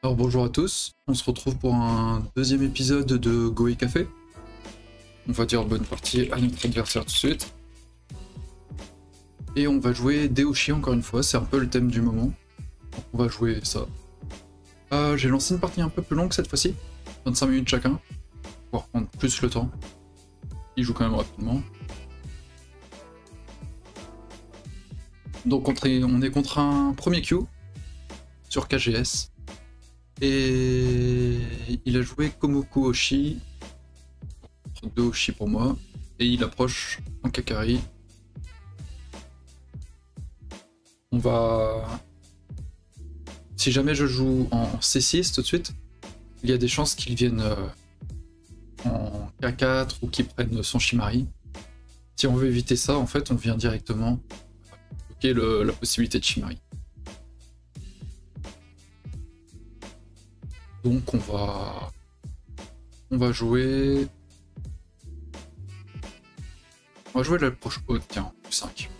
Alors bonjour à tous, on se retrouve pour un deuxième épisode de Go Café. On va dire bonne partie à notre adversaire tout de suite. Et on va jouer Deoshi encore une fois, c'est un peu le thème du moment. Donc on va jouer ça. J'ai lancé une partie un peu plus longue cette fois-ci, 25 minutes chacun, pour prendre plus le temps. Il joue quand même rapidement. Donc on est contre un premier Q sur KGS. Et il a joué Komoku Oshi, entre deux Oshi pour moi, et il approche en Kakari. On va... Si jamais je joue en C6 tout de suite, il y a des chances qu'ils viennent en K4 ou qu'ils prennent son Shimari. Si on veut éviter ça, en fait, on vient directement bloquer la possibilité de Shimari. Donc on va jouer... On va jouer l'approche haute, tiens, plus 5.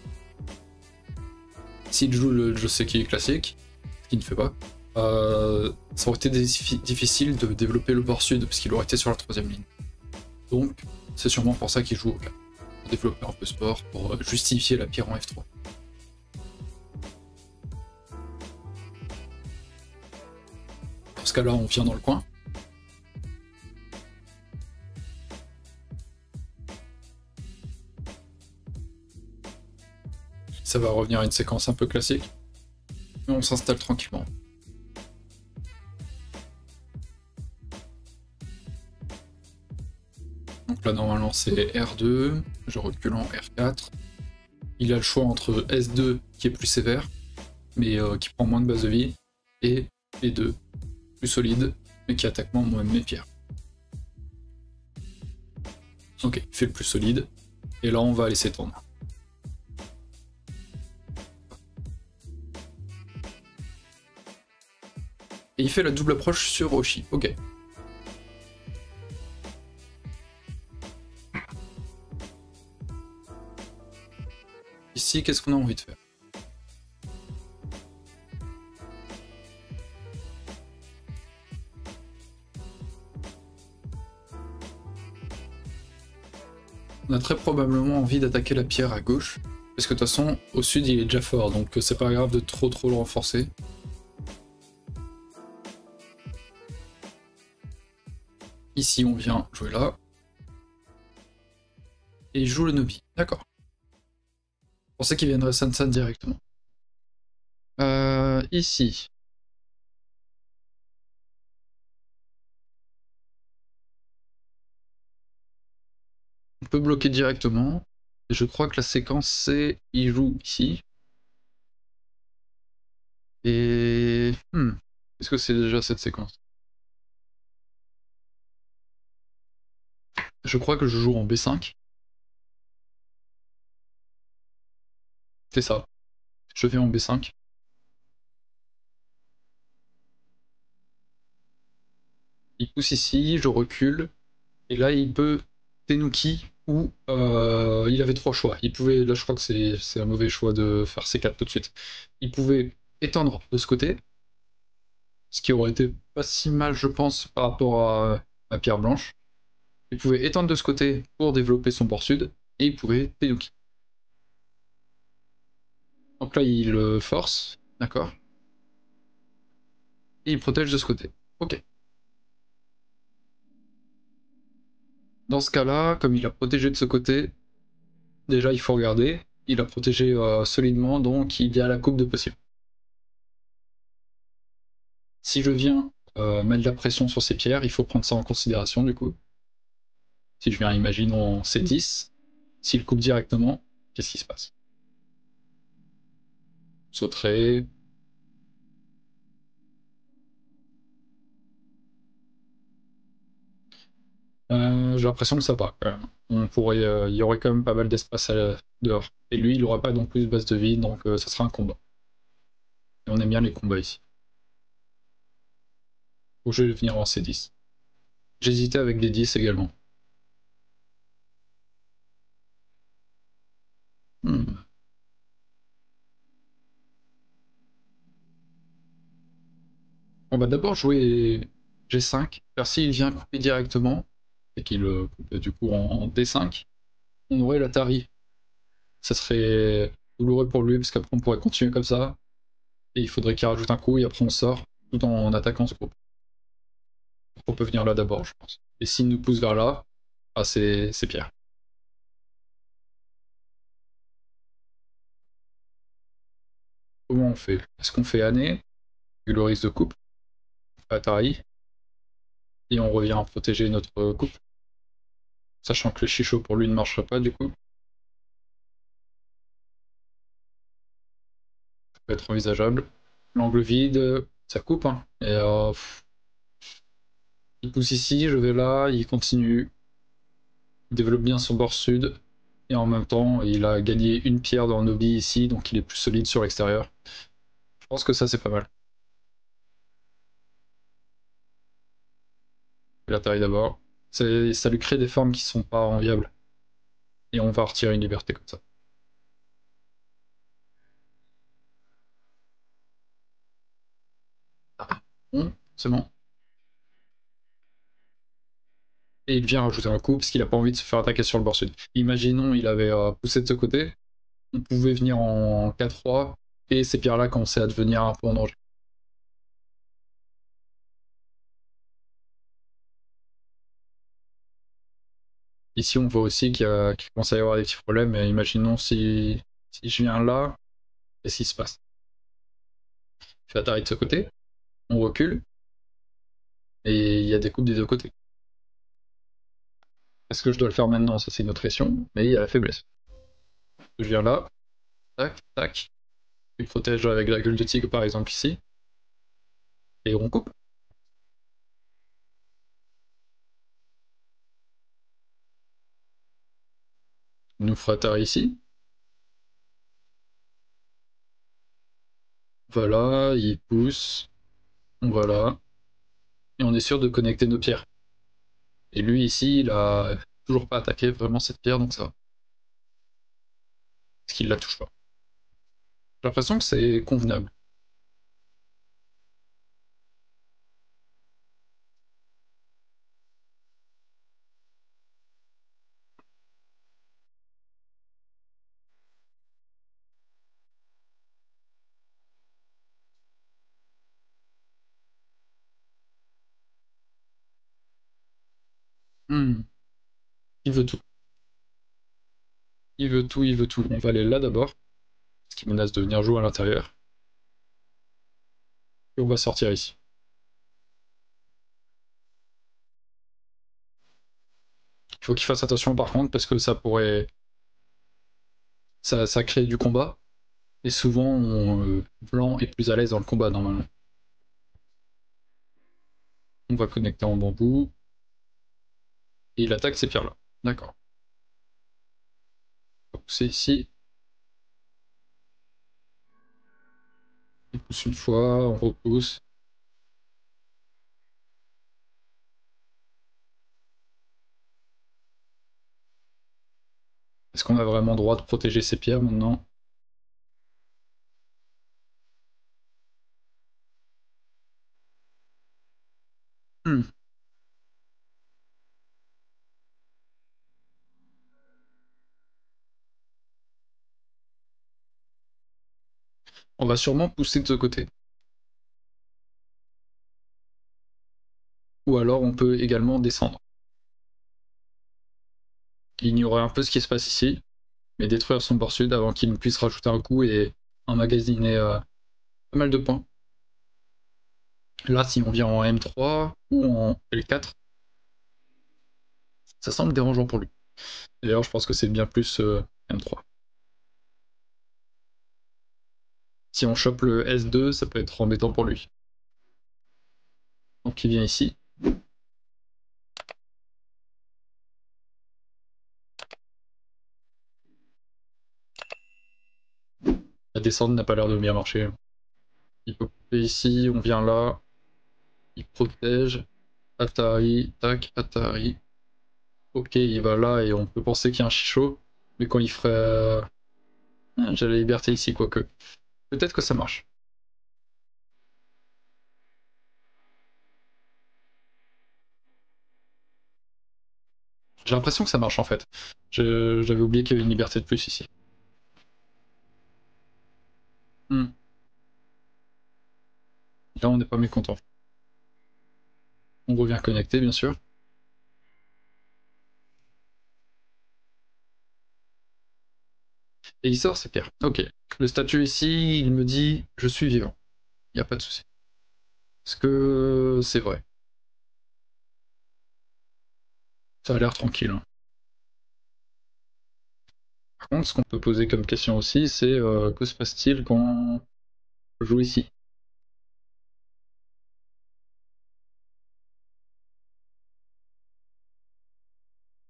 S'il joue le Joseki classique, ce qu'il ne fait pas, ça aurait été difficile de développer le bord sud, parce qu'il aurait été sur la troisième ligne. Donc, c'est sûrement pour ça qu'il joue au K, pour développer un peu sport, pour justifier la pierre en F3. Dans ce cas-là, on vient dans le coin. Ça va revenir à une séquence un peu classique, mais on s'installe tranquillement. Donc là, normalement, c'est R2, je recule en R4. Il a le choix entre S2, qui est plus sévère, mais qui prend moins de base de vie, et B2, plus solide, mais qui attaque moins mes pierres. Ok, il fait le plus solide, et là, on va aller s'étendre. Et il fait la double approche sur Oshi, ok. Ici, qu'est-ce qu'on a envie de faire? On a très probablement envie d'attaquer la pierre à gauche, parce que de toute façon, au sud, il est déjà fort, donc c'est pas grave de trop le renforcer. Ici, on vient jouer là. Et il joue le Nobi, d'accord. Je pensais qu'il viendrait Sansan directement. Ici. On peut bloquer directement. Et je crois que la séquence c'est il joue ici. Et... Est-ce que c'est déjà cette séquence? Je crois que je joue en B5. C'est ça. Je vais en B5. Il pousse ici, je recule. Et là, il peut Tenuki ou il avait trois choix. Il pouvait, là je crois que c'est un mauvais choix de faire C4 tout de suite. Il pouvait étendre de ce côté, ce qui aurait été pas si mal je pense par rapport à Pierre Blanche. Il pouvait étendre de ce côté pour développer son port sud, et il pouvait Tenuki. Donc là il force, d'accord. Et il protège de ce côté. Ok. Dans ce cas-là, comme il a protégé de ce côté, déjà il faut regarder, il a protégé solidement, donc il y a la coupe de possible. Si je viens mettre de la pression sur ces pierres, il faut prendre ça en considération du coup. Si je viens, imaginons C10, s'il coupe directement, qu'est-ce qui se passe? Sauterait. J'ai l'impression que ça va quand même. On pourrait, il y aurait quand même pas mal d'espace dehors. Et lui, il n'aura pas non plus de base de vie, donc ça sera un combat. Et on aime bien les combats ici. Ou je vais venir en C10. J'hésitais avec des 10 également. Bon va d'abord jouer G5, car s'il vient couper directement, et qu'il coupe du coup en D5, on aurait l'Atari. Ça serait douloureux pour lui, parce qu'après on pourrait continuer comme ça, et il faudrait qu'il rajoute un coup, et après on sort, tout en attaquant ce groupe. On peut venir là d'abord, je pense. Et s'il nous pousse vers là, ah, c'est pire. Comment on fait? Est-ce qu'on fait année, vu le risque de coupe, Atari, et on revient protéger notre coupe, sachant que le chicho pour lui ne marcherait pas du coup. Ça peut être envisageable. L'angle vide, ça coupe, hein. Et il pousse ici, je vais là, il continue. Il développe bien son bord sud. Et en même temps, il a gagné une pierre dans Nobi ici, donc il est plus solide sur l'extérieur. Je pense que ça, c'est pas mal. La taille d'abord. Ça lui crée des formes qui sont pas enviables. Et on va retirer une liberté comme ça. Ah, c'est bon. Et il vient rajouter un coup parce qu'il a pas envie de se faire attaquer sur le bord sud. Imaginons il avait poussé de ce côté, on pouvait venir en 4-3 et ces pierres-là commençaient à devenir un peu en danger. Ici on voit aussi qu'il commence à y avoir des petits problèmes, mais imaginons si je viens là, qu'est-ce qui se passe? Je fais Atari de ce côté, on recule, et il y a des coupes des deux côtés. Est-ce que je dois le faire maintenant? Ça c'est une autre question, mais il y a la faiblesse. Je viens là, tac, tac, il protège avec la gueule de tigre par exemple ici, et on coupe. Il nous fera Atari ici. Voilà, il pousse, on va là, et on est sûr de connecter nos pierres. Et lui ici, il a toujours pas attaqué vraiment cette pierre, donc ça va. Parce qu'il la touche pas. J'ai l'impression que c'est convenable. Hmm. Il veut tout. Il veut tout, il veut tout. On va aller là d'abord, ce qui menace de venir jouer à l'intérieur. Et on va sortir ici. Il faut qu'il fasse attention par contre, parce que ça pourrait... Ça crée du combat. Et souvent, blanc est plus à l'aise dans le combat normalement. On va connecter en bambou. Et il attaque ces pierres-là. D'accord. On va pousser ici. Il pousse une fois, on repousse. Est-ce qu'on a vraiment droit de protéger ces pierres maintenant? Hmm. On va sûrement pousser de ce côté. Ou alors on peut également descendre. Ignorer un peu ce qui se passe ici, mais détruire son bord sud avant qu'il ne puisse rajouter un coup et emmagasiner pas mal de points. Là, si on vient en M3 ou en L4, ça semble dérangeant pour lui. D'ailleurs, je pense que c'est bien plus M3. Si on chope le S2, ça peut être embêtant pour lui. Donc il vient ici. La descente n'a pas l'air de bien marcher. Il peut couper ici, on vient là. Il protège. Atari, tac, Atari. Ok, il va là et on peut penser qu'il y a un chicho. Mais quand il ferait... j'ai la liberté ici, quoique. Peut-être que ça marche. J'ai l'impression que ça marche en fait. J'avais oublié qu'il y avait une liberté de plus ici. Là, on n'est pas mécontent. On revient connecté, bien sûr. Et il sort, c'est Pierre. Ok. Le statut ici, il me dit « Je suis vivant ». Il n'y a pas de souci. Est-ce que c'est vrai? Ça a l'air tranquille. Hein. Par contre, ce qu'on peut poser comme question aussi, c'est que se passe-t-il quand je joue ici?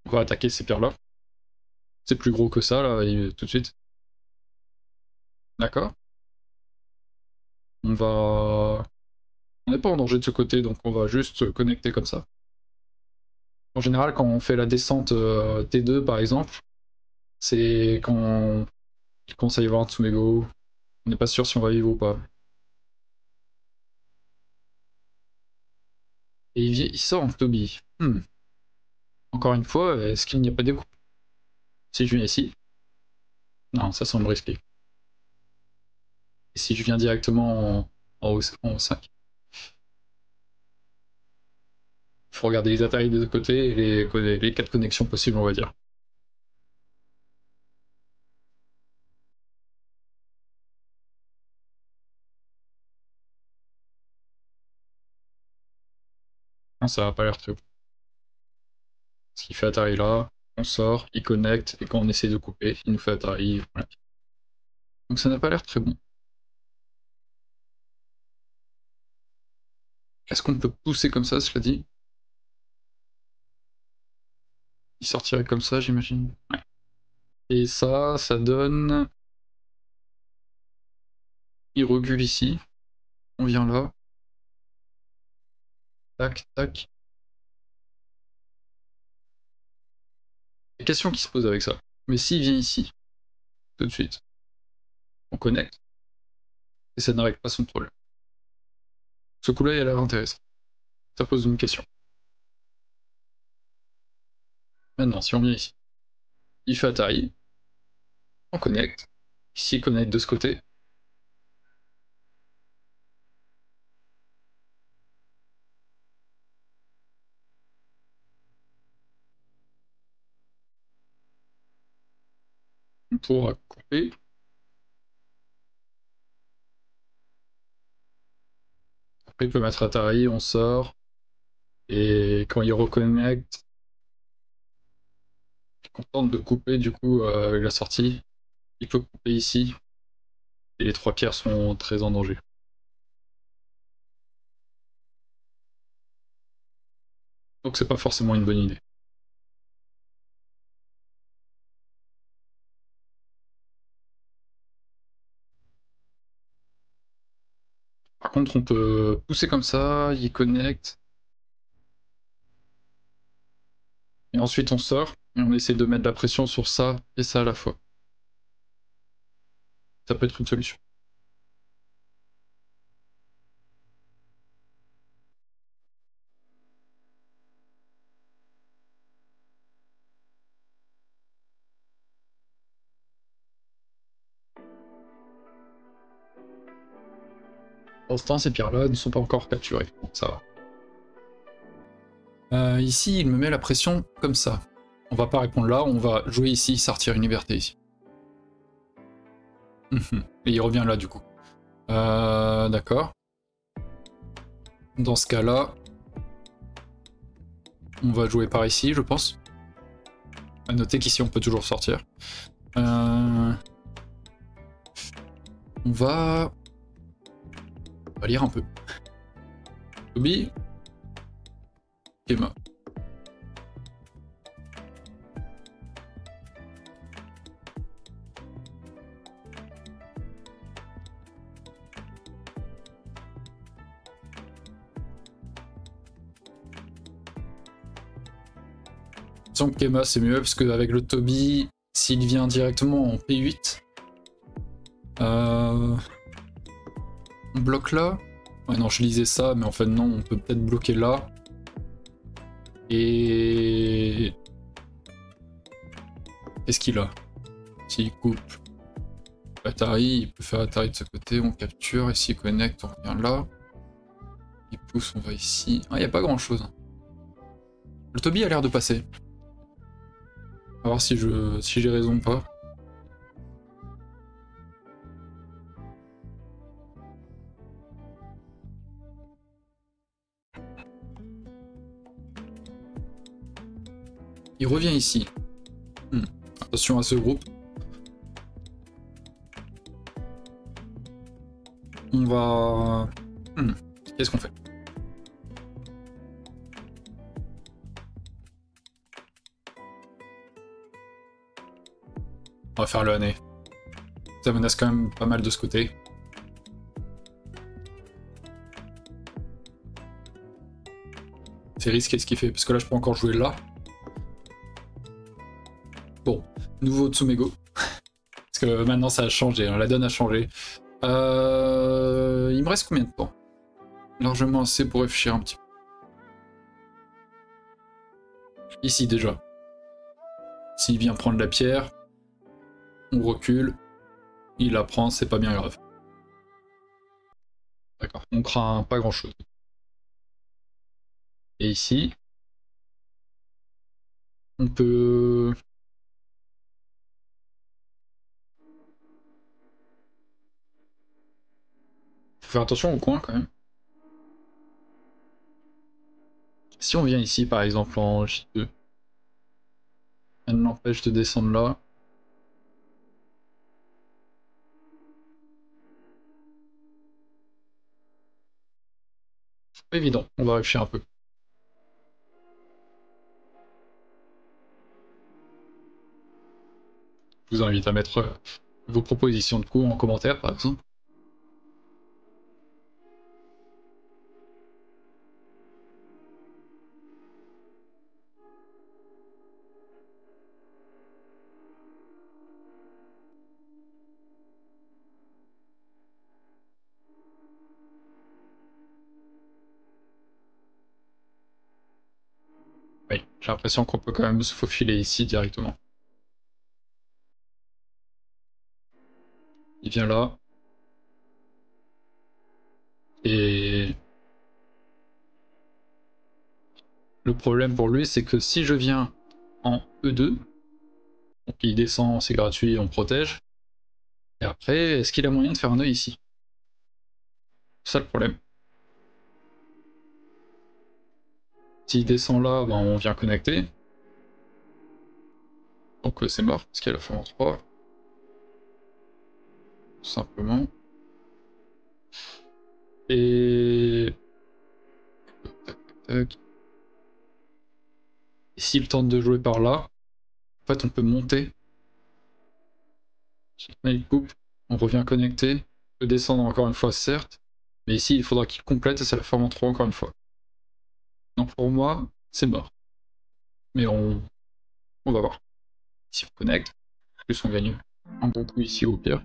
On va attaquer ces pierres-là. C'est plus gros que ça, là, tout de suite. D'accord. On va... On n'est pas en danger de ce côté, donc on va juste se connecter comme ça. En général, quand on fait la descente T2, par exemple, c'est quand il commence à y avoir un Tsumego. On n'est pas sûr si on va vivre ou pas. Et il sort en Toby. Encore une fois, est-ce qu'il n'y a pas des groupes? Si je viens ici... Non, ça semble risqué. Et si je viens directement en 5? Il faut regarder les attaques des deux côtés et les 4 connexions possibles, on va dire. Non, ça n'a pas l'air très bon. Parce qu'il fait Atari là, on sort, il connecte, et quand on essaie de couper, il nous fait Atari. Voilà. Donc ça n'a pas l'air très bon. Est-ce qu'on peut pousser comme ça, cela dit? Il sortirait comme ça, j'imagine. Ouais. Et ça donne... Il recule ici. On vient là. Tac, tac. Question qui se pose avec ça. Mais s'il vient ici, tout de suite, on connecte, et ça ne règle pas son problème. Ce coup-là, il a l'air intéressant. Ça pose une question. Maintenant, si on vient ici, il fait Atari, on connecte, ici il connecte de ce côté. On pourra couper. Après, il peut mettre Atari, on sort. Et quand il reconnecte, on tente de couper du coup la sortie. Il peut couper ici. Et les 3 pierres sont très en danger. Donc c'est pas forcément une bonne idée. Par contre, on peut pousser comme ça, il connecte. Et ensuite on sort, et on essaie de mettre de la pression sur ça et ça à la fois. Ça peut être une solution. Pour l'instant, ces pierres-là ne sont pas encore capturées, donc ça va. Ici, il me met la pression comme ça. On va pas répondre là, on va jouer ici, sortir une liberté ici. Et il revient là du coup. D'accord. Dans ce cas-là, on va jouer par ici, je pense. À noter qu'ici on peut toujours sortir. On va lire un peu. Toby. Kema. Kema c'est mieux parce qu'avec le Toby, s'il vient directement en P8, on bloque là. Ouais, non, je lisais ça, mais en fait, non, on peut peut-être bloquer là. Et Qu'est-ce qu'il a? S'il coupe Atari, il peut faire Atari de ce côté, on capture, et s'il connecte, on revient là. Il pousse, on va ici. Ah, il n'y a pas grand chose. Le Toby a l'air de passer. On va voir si j'ai raison ou pas. Il revient ici. Attention à ce groupe. On va... Qu'est-ce qu'on fait? On va faire le année. Ça menace quand même pas mal de ce côté. C'est risqué ce qu'il fait, parce que là je peux encore jouer là. Bon, nouveau Tsumego. Parce que maintenant ça a changé, hein, la donne a changé. Il me reste combien de temps? Largement assez pour réfléchir un petit peu. Ici déjà. S'il vient prendre la pierre, on recule. Il la prend, c'est pas bien grave. D'accord, on craint pas grand chose. Et ici, on peut... Faut faire attention au coin quand même. Si on vient ici par exemple en J2, elle l'empêche de descendre là. C'est pas évident, on va réfléchir un peu. Je vous invite à mettre vos propositions de coups en commentaire par exemple. Oui, j'ai l'impression qu'on peut quand même se faufiler ici directement. Il vient là. Et le problème pour lui, c'est que si je viens en E2, donc il descend, c'est gratuit, on protège. Et après, est-ce qu'il a moyen de faire un œil ici? C'est ça le problème. S'il descend là, ben, on vient connecter. Donc c'est mort, parce qu'il a la forme en 3. Tout simplement. Et... Tac, tac, tac. Et s'il tente de jouer par là, en fait on peut monter. Là il coupe, on revient connecter. On peut descendre encore une fois certes. Mais ici il faudra qu'il complète et c'est la forme en 3 encore une fois. Donc pour moi, c'est mort. Mais on va voir. Si on connecte, plus on gagne un bon coup ici au pire.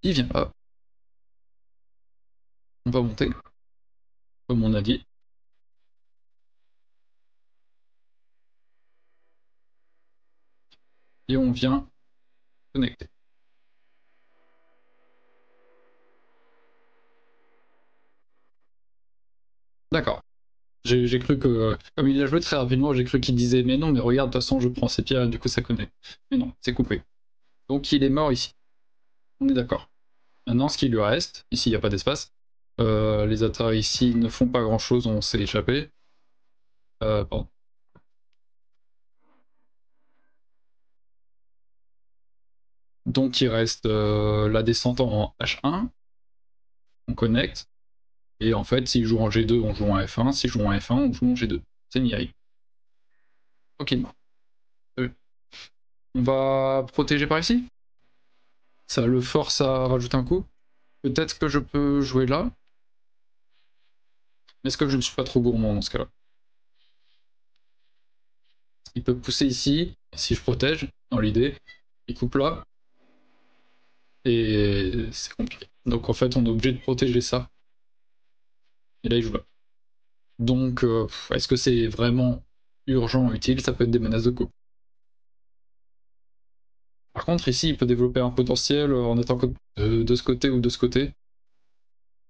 Il vient là. On va monter, comme on a dit. Et on vient connecter. D'accord. J'ai cru que, comme il a joué très rapidement, j'ai cru qu'il disait mais non, mais regarde, de toute façon je prends ces pierres et du coup ça connecte. Mais non, c'est coupé. Donc il est mort ici. On est d'accord. Maintenant ce qui lui reste, ici il n'y a pas d'espace. Les Atari ici ne font pas grand chose, on s'est échappé. Pardon. Donc il reste la descente en H1. On connecte. Et en fait, s'il joue en G2, on joue en F1. S'il joue en F1, on joue en G2. C'est Niai. Ok. On va protéger par ici. Ça le force à rajouter un coup. Peut-être que je peux jouer là. Mais est-ce que je ne suis pas trop gourmand dans ce cas-là? Il peut pousser ici. Si je protège, dans l'idée, il coupe là. Et c'est compliqué. Donc en fait, on est obligé de protéger ça. Et là, il joue là. Donc, est-ce que c'est vraiment urgent, utile, ça peut être des menaces de coupe. Par contre, ici, il peut développer un potentiel en étant de ce côté ou de ce côté.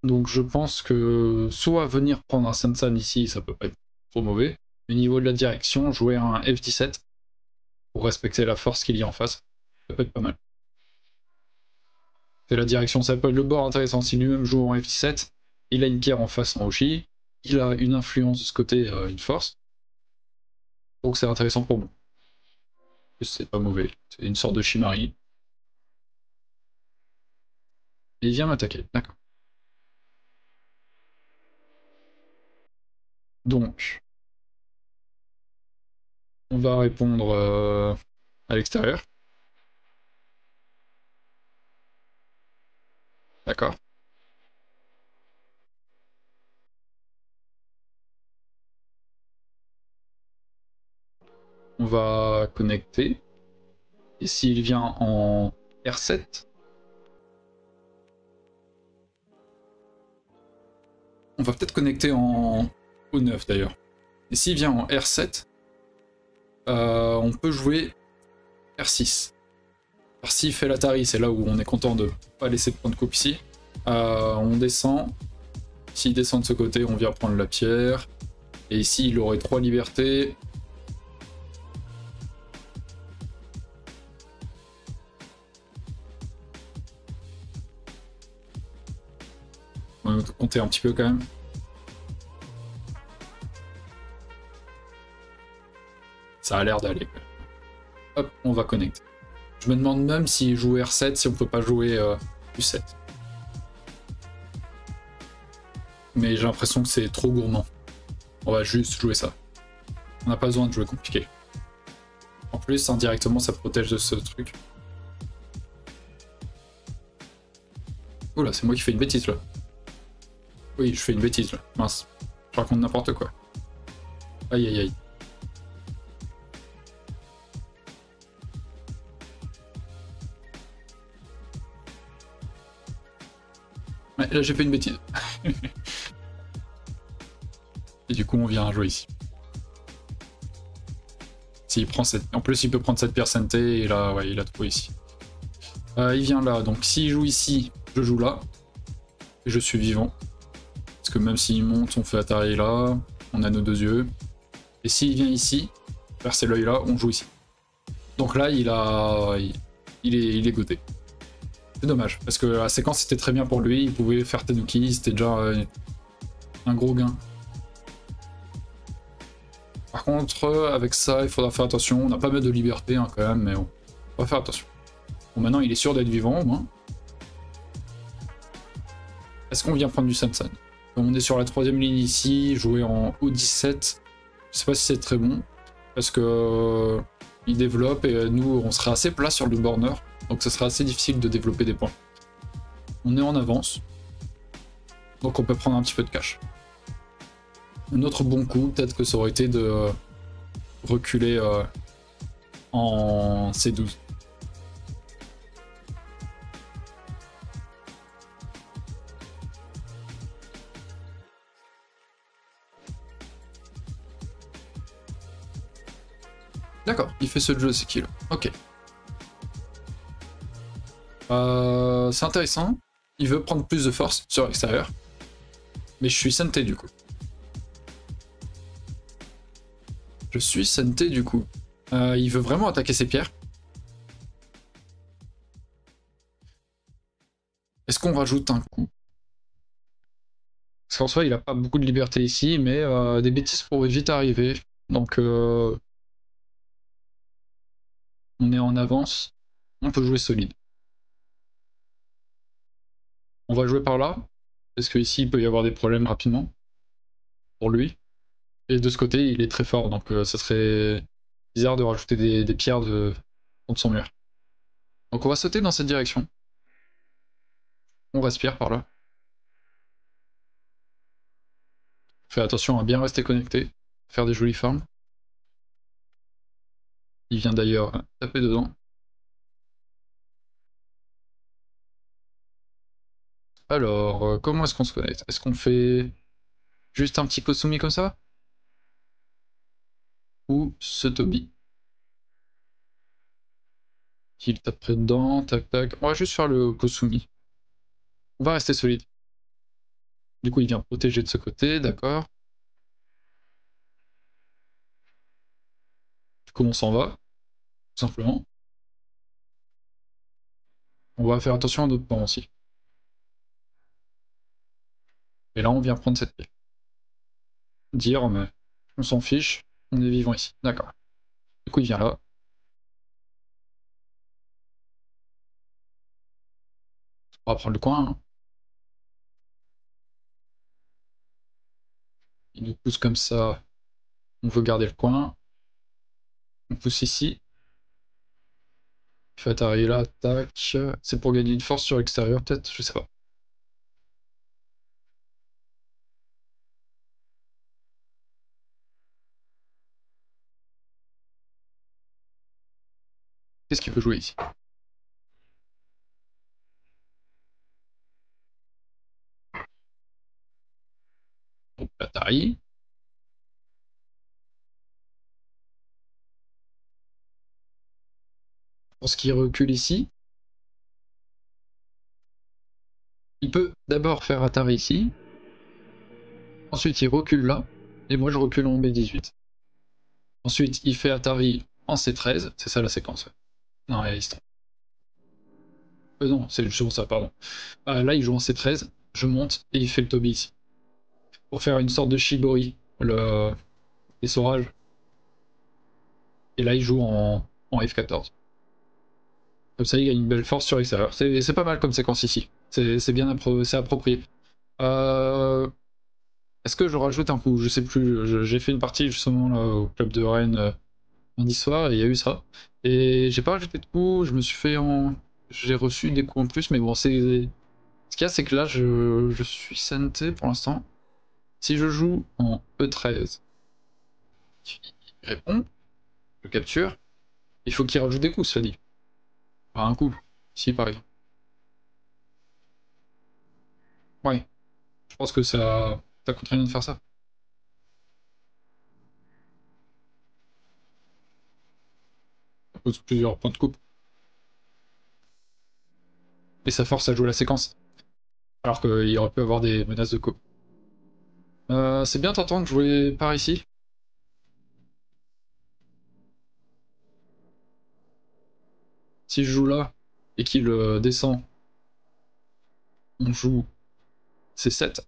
Donc je pense que soit venir prendre un Sensan ici, ça peut pas être trop mauvais. Mais au niveau de la direction, jouer un F17 pour respecter la force qu'il y a en face, ça peut être pas mal. C'est la direction, ça peut être le bord intéressant. Si lui-même joue en F17, il a une pierre en face en Hoshi, il a une influence de ce côté, une force. Donc c'est intéressant pour moi. C'est pas mauvais, c'est une sorte de Shimari. Et il vient m'attaquer, d'accord. Donc, on va répondre à l'extérieur. D'accord. On va connecter. Et s'il vient en R7, on va peut-être connecter en O9 d'ailleurs. Et s'il vient en R7, on peut jouer R6. Alors s'il fait l'Atari, c'est là où on est content de ne pas laisser de point de coupe ici. On descend. S'il descend de ce côté, on vient prendre la pierre. Et ici, il aurait 3 libertés. On va compter un petit peu quand même. Ça a l'air d'aller. Hop, on va connecter. Je me demande même s'il joue R7, si on peut pas jouer U7. Mais j'ai l'impression que c'est trop gourmand. On va juste jouer ça. On n'a pas besoin de jouer compliqué. En plus, indirectement, ça protège de ce truc. Oula, c'est moi qui fais une bêtise là. Oui, je fais une bêtise là. Mince. Je raconte n'importe quoi. Aïe aïe aïe. Ouais, là j'ai fait une bêtise. Et du coup on vient jouer ici. S'il prend cette... En plus il peut prendre cette pierre santé et là ouais il a trouvé ici. Il vient là, donc s'il joue ici, je joue là. Et je suis vivant. Parce que même s'il monte, on fait Atari là, on a nos deux yeux. Et s'il vient ici, percer l'œil là, on joue ici. Donc là il est goté. C'est dommage, parce que la séquence était très bien pour lui, il pouvait faire Tanuki, c'était déjà un gros gain. Par contre, avec ça, il faudra faire attention, on n'a pas mal de liberté hein, quand même, mais on va faire attention. Bon, maintenant il est sûr d'être vivant au moins. Est-ce qu'on vient prendre du Samson? On est sur la 3ème ligne ici, jouer en O17, je sais pas si c'est très bon, parce que il développe et nous on serait assez plat sur le borner. Donc ce sera assez difficile de développer des points. On est en avance. Donc on peut prendre un petit peu de cash. Un autre bon coup, peut-être que ça aurait été de reculer en C12. D'accord, il fait ce jeu, c'est kill. Ok. C'est intéressant. Il veut prendre plus de force sur l'extérieur. Mais je suis Senté du coup. Je suis Senté du coup. Il veut vraiment attaquer ses pierres. Est-ce qu'on rajoute un coup? Parce qu'en soi, il a pas beaucoup de liberté ici, mais des bêtises pourraient vite arriver. Donc on est en avance. On peut jouer solide. On va jouer par là. Parce que ici, il peut y avoir des problèmes rapidement. Pour lui. Et de ce côté, il est très fort. Donc ça serait bizarre de rajouter des pierres contre son mur. Donc on va sauter dans cette direction. On respire par là. Fais attention à bien rester connecté. Faire des jolies formes. Il vient d'ailleurs taper dedans. Alors, comment est-ce qu'on se connecte? Est-ce qu'on fait juste un petit Kosumi comme ça? ou ce Toby. Qu'il tape près dedans, tac tac. On va juste faire le Kosumi. On va rester solide. Du coup, il vient protéger de ce côté, d'accord. Du coup, on s'en va, tout simplement. On va faire attention à notre pans aussi. Et là, on vient prendre cette pile. Dire, mais on s'en fiche, on est vivant ici. D'accord. Du coup, il vient là. On va prendre le coin. Hein. Il nous pousse comme ça. On veut garder le coin. On pousse ici. Il fait atterrir là, tac. C'est pour gagner une force sur l'extérieur, peut-être, je sais pas. Qu'est-ce qu'il peut jouer ici? Donc, Atari. Pour ce qui recule ici, il peut d'abord faire Atari ici. Ensuite, il recule là. Et moi, je recule en B18. Ensuite, il fait Atari en C13. C'est ça la séquence. Non, il se trompe. Non, c'est juste ça, pardon. Là, il joue en C13. Je monte et il fait le Toby ici. Pour faire une sorte de Shibori. L'essorage. Et là, il joue en F14. Comme ça, il gagne une belle force sur l'extérieur. C'est pas mal comme séquence ici. C'est bien c'est approprié. Est-ce que je rajoute un coup? Je sais plus. J'ai fait une partie justement là, au club de Rennes lundi soir et il y a eu ça. Et j'ai pas rajouté de coups. Je me suis fait en. J'ai reçu des coups en plus, mais bon, c'est. Ce qu'il y a, c'est que là, je suis santé pour l'instant. Si je joue en E13, il répond, je capture. Il faut qu'il rajoute des coups, cela dit. Par un coup. Ici, par exemple. Ouais. Je pense que ça coûte rien de faire ça. Ça pose plusieurs points de coupe. Et ça force à jouer la séquence. Alors qu'il aurait pu avoir des menaces de coupe. C'est bien tentant de jouer par ici. Si je joue là et qu'il descend, on joue C7.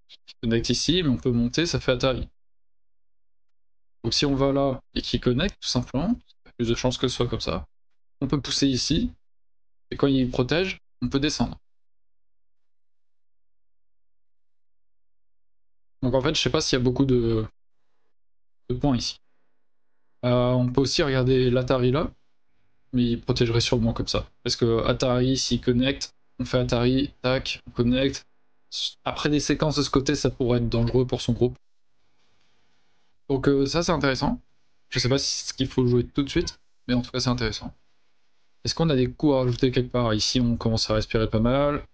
Il connecte ici, mais on peut monter, ça fait Atari. Donc si on va là et qu'il connecte, tout simplement, il y a plus de chances que ce soit comme ça. On peut pousser ici, et quand il protège, on peut descendre. Donc en fait, je sais pas s'il y a beaucoup de points ici. On peut aussi regarder l'Atari là, mais il protégerait sûrement comme ça. Parce que Atari, s'il connecte, on fait Atari, tac, on connecte. Après des séquences de ce côté, ça pourrait être dangereux pour son groupe. Donc ça, c'est intéressant. Je sais pas si c'est ce qu'il faut jouer tout de suite, mais en tout cas, c'est intéressant. Est-ce qu'on a des coups à rajouter quelque part? Ici, on commence à respirer pas mal.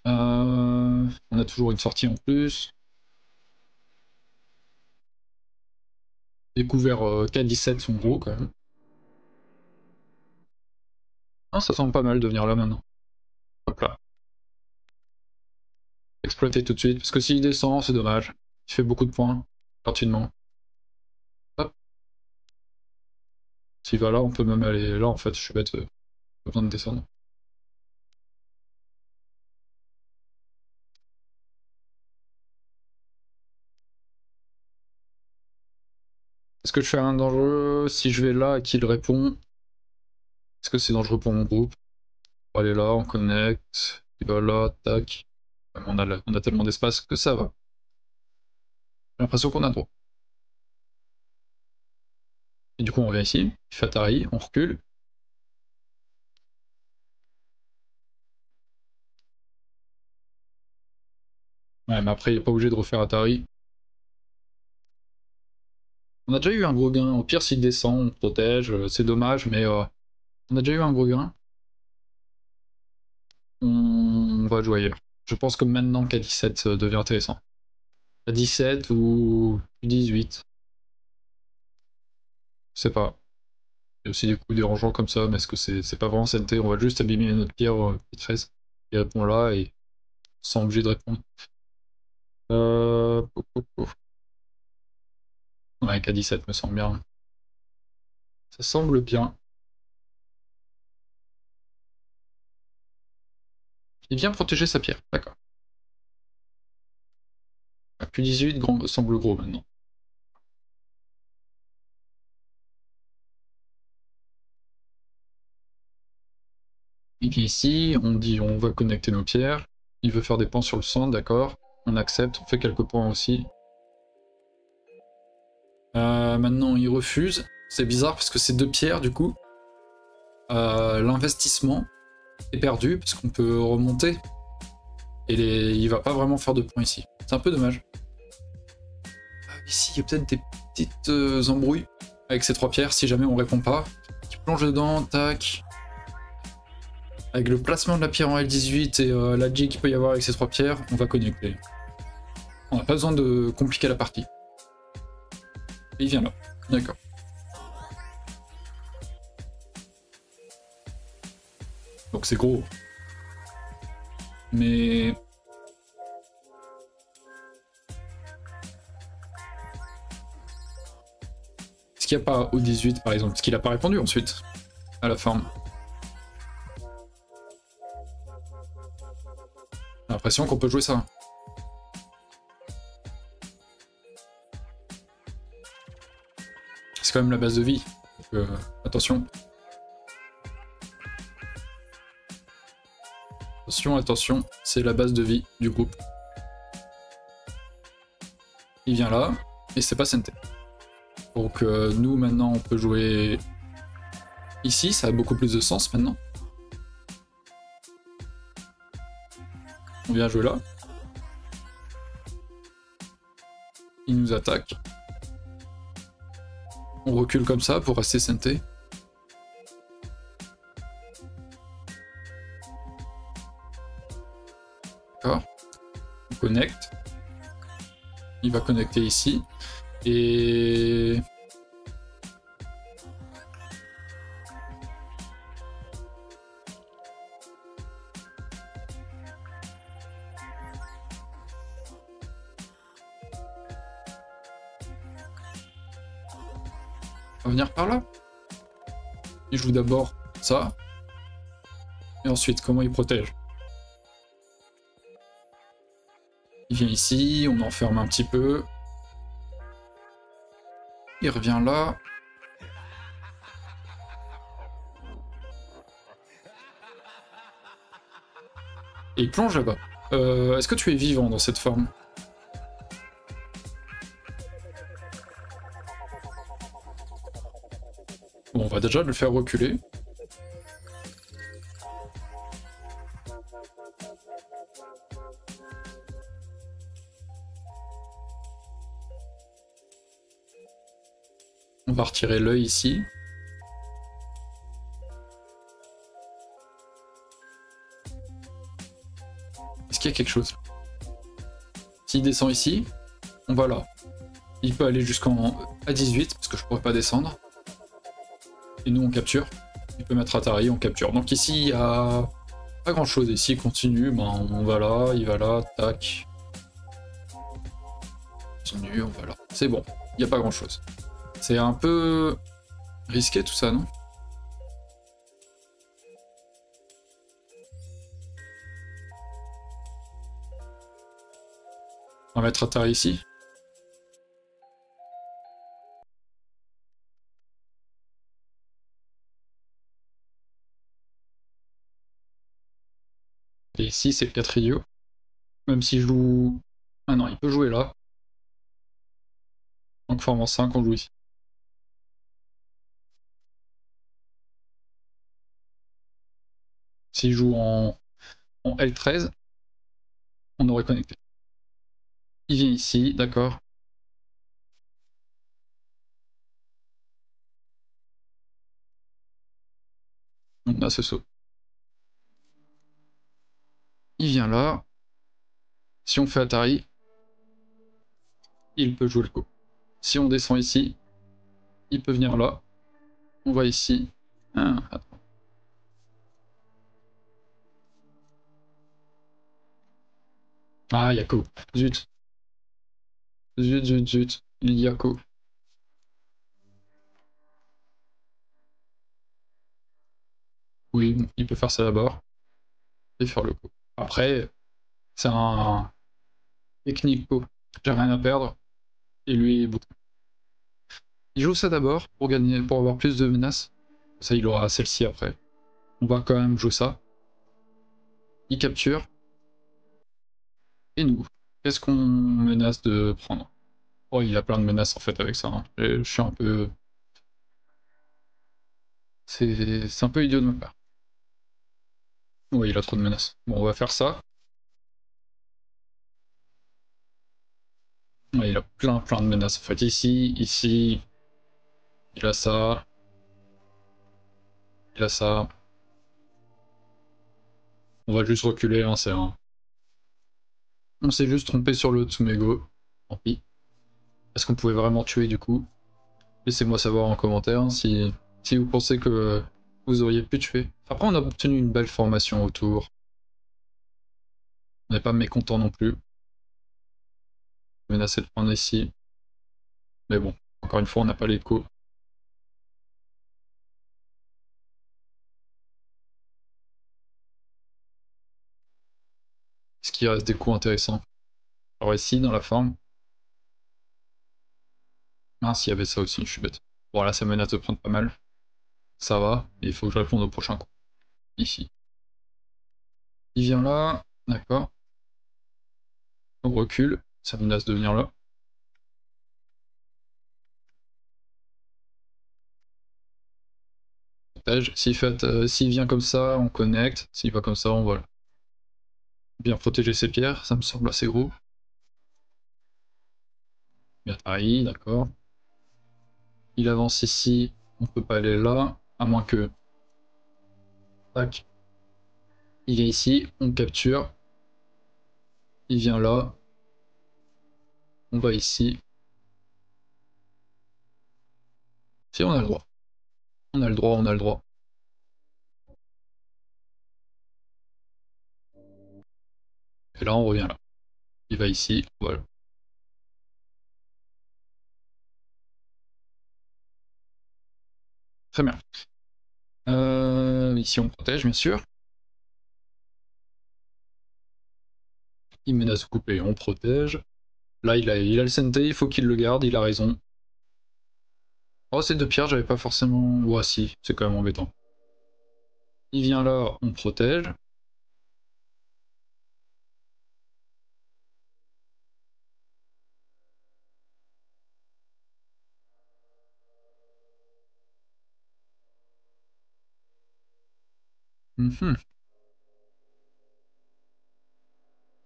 On a toujours une sortie en plus. Les couverts K17 sont gros quand même. Ah, ça semble pas mal de venir là maintenant. Hop là. Exploiter tout de suite, parce que s'il descend, c'est dommage. Il fait beaucoup de points, rapidement. Hop. S'il va là, on peut même aller là, en fait, je suis bête, pas besoin de descendre. Est-ce que je fais un dangereux si je vais là et qu'il répond? Est-ce que c'est dangereux pour mon groupe? On va aller là, on connecte, il va là, tac. On a tellement d'espace que ça va. J'ai l'impression qu'on a trop. Et du coup, on vient ici, il fait Atari, on recule. Ouais, mais après, il n'est pas obligé de refaire Atari. On a déjà eu un gros gain. Au pire, s'il descend, on protège. C'est dommage, mais on a déjà eu un gros gain. On va jouer ailleurs. Je pense que maintenant K17 devient intéressant. À 17 ou 18. Je sais pas. Il y a aussi des coups dérangeants comme ça, mais est-ce que c'est pas vraiment CNT? On va juste abîmer notre pierre P13. Il répond là et sans obligé de répondre. Po, po, po. Ouais, K17 me semble bien. Ça semble bien. Il vient protéger sa pierre, d'accord. Plus 18 semble gros maintenant. Il vient ici, on dit on va connecter nos pierres. Il veut faire des points sur le centre, d'accord. On accepte, on fait quelques points aussi. Maintenant il refuse. C'est bizarre parce que c'est 2 pierres du coup. L'investissement est perdu parce qu'on peut remonter. Et il va pas vraiment faire de points ici. C'est un peu dommage. Ici il y a peut-être des petites embrouilles avec ces 3 pierres si jamais on répond pas. Qui plonge dedans, tac. Avec le placement de la pierre en L18 et la J qu'il peut y avoir avec ces 3 pierres, on va connecter. On n'a pas besoin de compliquer la partie. Et il vient là. D'accord. Donc c'est gros. Mais... Est-ce qu'il n'y a pas O18 par exemple? Parce qu'il n'a pas répondu ensuite, à la fin. J'ai l'impression qu'on peut jouer ça. C'est quand même la base de vie. Donc, attention. Attention, attention, c'est la base de vie du groupe. Il vient là, et c'est pas Sente. Donc nous maintenant on peut jouer ici, ça a beaucoup plus de sens maintenant. On vient jouer là. Il nous attaque. On recule comme ça pour rester Sente. D'accord. On connecte. Il va connecter ici. Et... on va venir par là. Il joue d'abord ça. Et ensuite, comment il protège? Il vient ici, on enferme un petit peu. Il revient là. Et il plonge là-bas. Est-ce que tu es vivant dans cette forme? Bon, on va déjà le faire reculer. On va retirer l'œil ici. Est-ce qu'il y a quelque chose? S'il descend ici, on va là. Il peut aller jusqu'en A18, parce que je pourrais pas descendre. Et nous on capture. Il peut mettre Atari, on capture. Donc ici il y a pas grand chose. Ici il continue, ben, on va là, il va là, tac. Continue, on va là. C'est bon, il n'y a pas grand chose. C'est un peu risqué tout ça, non? On va mettre Atari ici. Et ici c'est le 4 idiot. Même s'il joue... Ah non, il peut jouer là. Donc forme en 5, on joue ici. S'il joue en L13, on aurait connecté. Il vient ici, d'accord. On a ce saut. Il vient là. Si on fait Atari, il peut jouer le coup. Si on descend ici, il peut venir là. On va ici. Ah, attends. Ah, Yako. Zut. Zut, zut, zut. Yako. Oui, bon, il peut faire ça d'abord et faire le coup. Après, c'est un technique coup. J'ai rien à perdre. Et lui, beaucoup. Il joue ça d'abord pour gagner, pour avoir plus de menaces. Ça, il aura celle-ci après. On va quand même jouer ça. Il capture. Et nous, qu'est-ce qu'on menace de prendre? Oh, il a plein de menaces en fait avec ça. Hein. Je suis un peu... C'est un peu idiot de ma part. Oui, il a trop de menaces. Bon, on va faire ça. Ouais, il a plein de menaces. En fait, ici, il a ça, il a ça. On va juste reculer, hein, c'est un... On s'est juste trompé sur le Tsumego. Tant pis. Est-ce qu'on pouvait vraiment tuer du coup? Laissez-moi savoir en commentaire hein, si vous pensez que vous auriez pu tuer. Après, on a obtenu une belle formation autour. On n'est pas mécontent non plus. Menacé de prendre ici. Mais bon, encore une fois, on n'a pas l'écho. Est-ce qu'il reste des coups intéressants? Alors ici, dans la forme. Ah, s'il y avait ça aussi, je suis bête. Bon, là, ça menace de prendre pas mal. Ça va, et il faut que je réponde au prochain coup. Ici. Il vient là, d'accord. On recule, ça menace de venir là. S'il vient comme ça, on connecte. S'il va comme ça, on va bien protéger ses pierres, ça me semble assez gros. Bien taillé, d'accord. Il avance ici, on peut pas aller là, à moins que... Tac. Il est ici, on capture. Il vient là. On va ici. Si, on a le droit. On a le droit, on a le droit. Et là, on revient là. Il va ici, voilà. Très bien. Ici, on protège, bien sûr. Il menace de couper, on protège. Là, il a le Sentei, il faut qu'il le garde, il a raison. Oh, ces deux pierres, j'avais pas forcément... Ouais, si, c'est quand même embêtant. Il vient là, on protège. Mhm.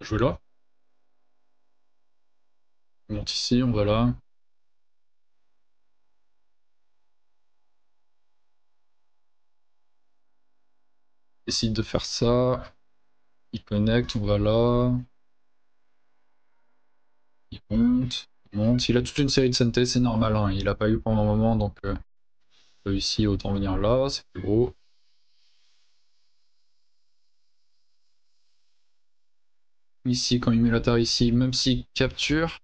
Jouer là. On monte ici, on va là. Décide de faire ça. Il connecte, on va là. Il monte, il monte. Il a toute une série de Sentei, c'est normal. Hein. Il a pas eu pendant un moment, donc ici, autant venir là, c'est plus gros. Ici, quand il met la terre ici, même s'il capture,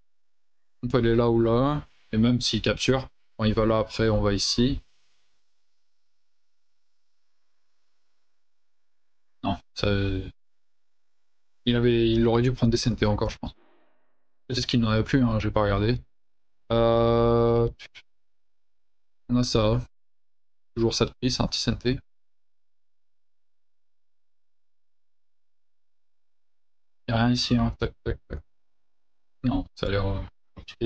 on peut aller là ou là. Et même s'il capture, quand il va là après, on va ici. Non, ça... il aurait dû prendre des CNT encore, je pense. Peut-être qu'il n'en avait plus, hein, j'ai pas regardé. Euh... On a ça. Toujours ça de prix, c'est un petit CNT. Y'a rien ici, hein. Tac, tac, tac. Non, ça a l'air... ok.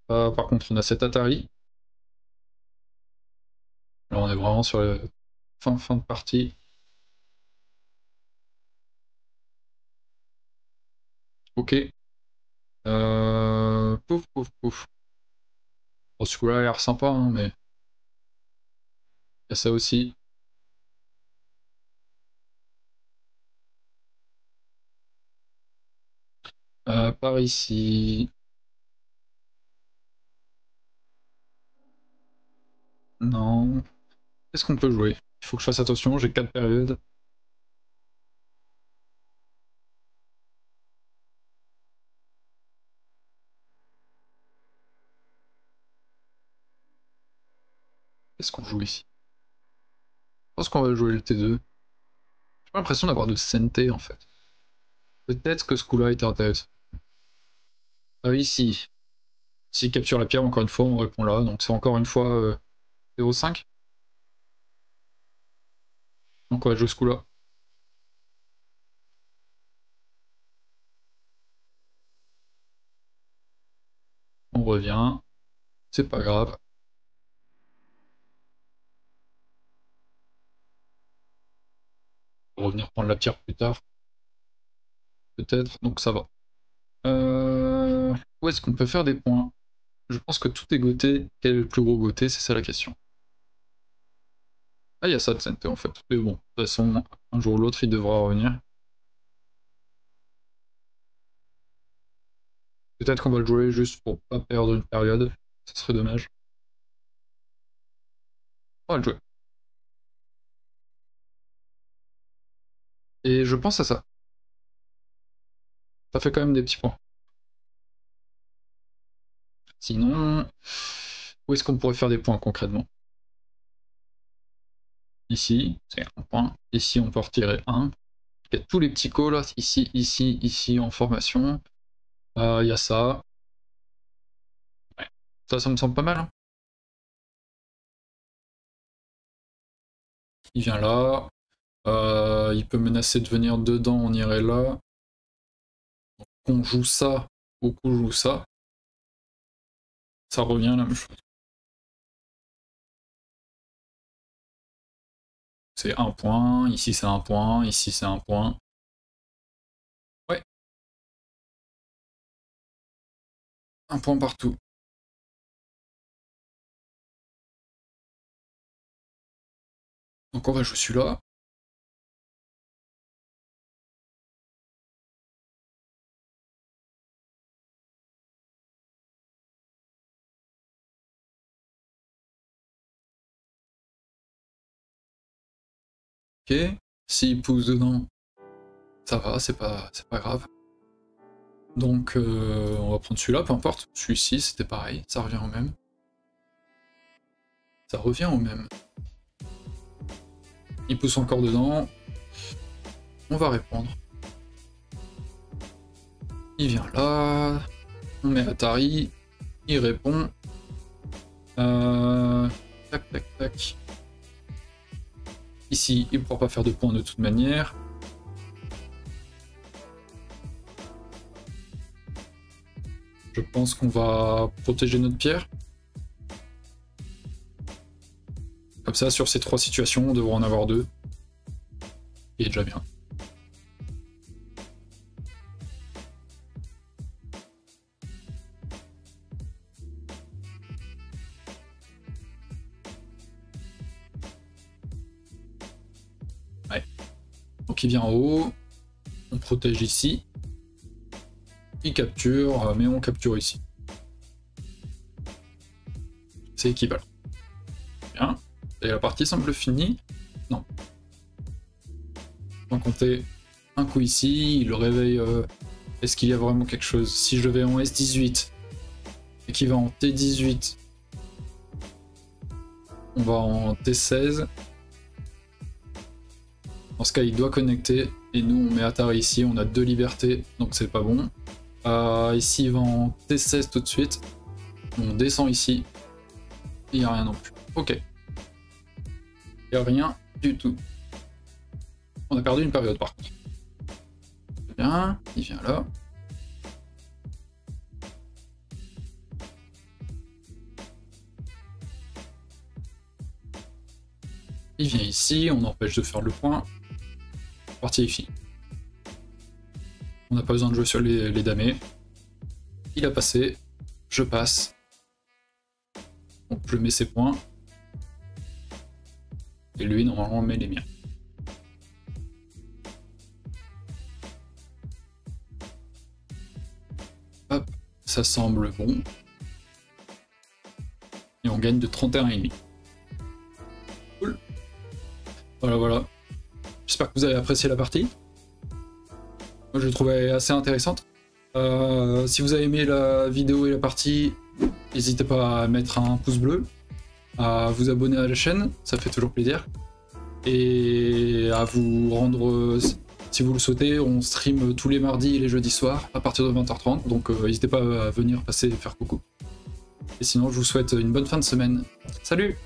Par contre, on a cet Atari. Là, on est vraiment sur la fin de partie. Ok. Pouf, pouf, pouf. Bon, ce coup-là a l'air sympa, hein, mais... Il y a ça aussi. Par ici. Qu'est-ce qu'on peut jouer? Il faut que je fasse attention, j'ai 4 périodes. Qu'est-ce qu'on joue ici? Je pense qu'on va jouer le T2. J'ai pas l'impression d'avoir de CNT en fait. Peut-être que ce coup-là était intéressant. Ah oui, si. S'il capture la pierre, encore une fois, on répond là. Donc c'est encore une fois 0,5. Donc on va jouer ce coup-là. On revient. C'est pas grave. On va revenir prendre la pierre plus tard. Peut-être, donc ça va. Où est-ce qu'on peut faire des points? Je pense que tout est goté. Quel est le plus gros goté? C'est ça la question. Ah, il y a ça de CNT en fait. Mais bon, de toute façon, un jour ou l'autre, il devra revenir. Peut-être qu'on va le jouer juste pour pas perdre une période. Ça serait dommage. On va le jouer. Et je pense à ça. Ça fait quand même des petits points. Sinon, où est-ce qu'on pourrait faire des points concrètement? Ici, c'est un point. Ici, on peut retirer un. Il y a tous les petits cols là, ici, ici, ici en formation. Il y a ça. Ouais. Ça me semble pas mal. Hein. Il vient là. Il peut menacer de venir dedans, on irait là. Donc, on joue ça, ou qu'on joue ça. Ça revient à la même chose. C'est un point, ici c'est un point, ici c'est un point. Ouais. Un point partout. Donc on va jouer celui-là. Ok. S'il pousse dedans, ça va, c'est pas grave. Donc on va prendre celui-là, peu importe. Celui-ci, c'était pareil, ça revient au même. Ça revient au même. Il pousse encore dedans. On va répondre. Il vient là. On met Atari. Il répond. Tac, tac, tac. Ici, il ne pourra pas faire de points de toute manière. Je pense qu'on va protéger notre pierre. Comme ça, sur ces 3 situations, on devrait en avoir 2. Et déjà bien. Ouais. Donc il vient en haut. On protège ici. Il capture, mais on capture ici. C'est équivalent. Bien. Et la partie semble finie. Non. On va compter un coup ici, il le réveille. Est-ce qu'il y a vraiment quelque chose? Si je vais en S18 et qu'il va en T18, on va en T16. Dans ce cas, il doit connecter. Et nous, on met Atari ici, on a 2 libertés, donc c'est pas bon. Ici, il va en T16 tout de suite. On descend ici. Il n'y a rien non plus. Ok. Il n'y a rien du tout. On a perdu une période par contre. Bien, il vient là. Il vient ici, on empêche de faire le point. Partie est finie. On n'a pas besoin de jouer sur les damés. Il a passé. Je passe. Donc je mets ses points. Et lui, normalement, met les miens. Hop, ça semble bon. Et on gagne de 31,5. Cool. Voilà, voilà. J'espère que vous avez apprécié la partie. Moi, je l'ai trouvée assez intéressante. Si vous avez aimé la vidéo et la partie, n'hésitez pas à mettre un pouce bleu, à vous abonner à la chaîne, ça fait toujours plaisir. Et à vous rendre, si vous le souhaitez, on stream tous les mardis et les jeudis soirs à partir de 20h30, donc n'hésitez pas à venir passer faire coucou. Et sinon, je vous souhaite une bonne fin de semaine. Salut!